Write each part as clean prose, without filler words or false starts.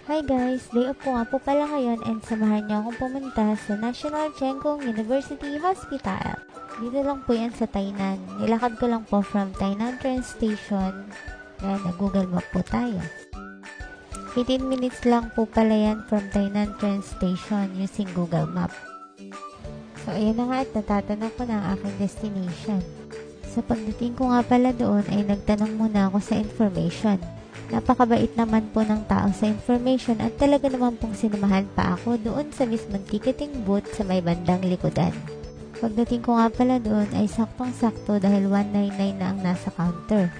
Hi guys! Day off ko nga po pala ngayon and samahan niyo akong pumunta sa National Cheng Kung University Hospital. Dito lang po yan sa Tainan. Nilakad ko lang po from Tainan train station. Ngayon, nag-Google Map po tayo. 18 minutes lang po pala yan from Tainan train station using Google Map. So, ayun na nga at natatanong ko na ang aking destination. Sa pagdating ko nga pala doon ay nagtanong muna ako sa information. Napakabait naman po ng tao sa information at talaga naman pong sinamahan pa ako doon sa mismong ticketing booth sa may bandang likodan. Pagdating ko nga pala doon ay saktong-sakto dahil 199 na ang nasa counter.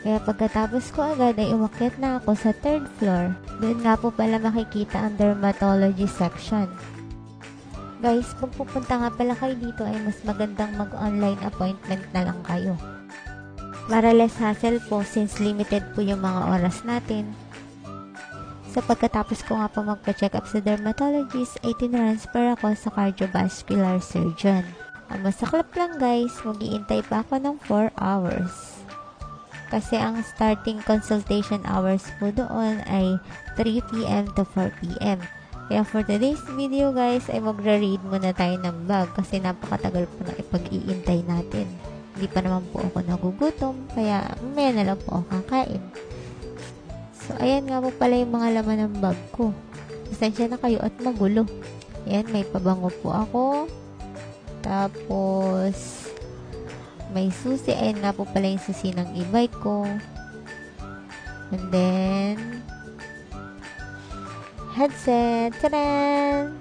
Kaya pagkatapos ko agad ay umakyat na ako sa 3rd floor. Doon nga po pala makikita ang dermatology section. Guys, pag pupunta nga pala kayo dito ay mas magandang mag-online appointment na lang kayo. Para less hassle po since limited po yung mga oras natin. Sa pagkatapos ko nga po magpa-check up sa dermatologist ay tinransfer ako sa cardiovascular surgeon. Ang masaklap lang guys, mag-iintay pa ako ng 4 hours. Kasi ang starting consultation hours po doon ay 3 p.m. to 4 p.m. Kaya for today's video guys ay magre-read muna tayo ng bag kasi napakatagal po na ipag-iintay natin. Hindi pa naman po ako nagugutom, kaya mamaya na lang po ako kakain. So, ayan nga po pala yung mga laman ng bag ko. Pasensya na kayo at magulo. Ayan, may pabango po ako. Tapos, may susi. Ayan nga po pala yung susi ng e-bike ko. And then, headset. Tadaan!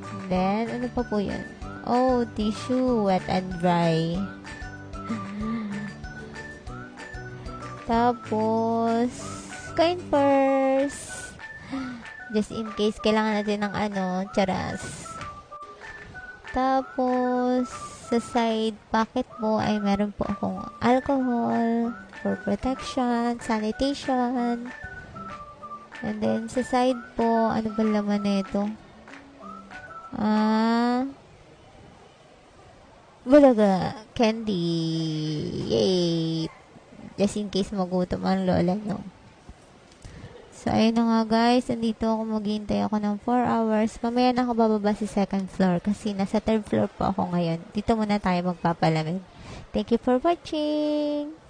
And then, ano pa po yun? Oh, tissue, wet and dry. Tapos, coin purse. Just in case, kailangan natin ng charas. Tapos, sa side pocket po ay meron po akong alcohol for protection, sanitation. And then, sa side po, ano ba laman na ito? Bulaga, candy. Yay! Just in case magutom ang lola nyo. So, ayun na nga guys. Nandito ako, maghihintay ako ng 4 hours. Mamaya na ako bababa sa 2nd floor kasi nasa 3rd floor po ako ngayon. Dito muna tayo magpapalamig. Thank you for watching!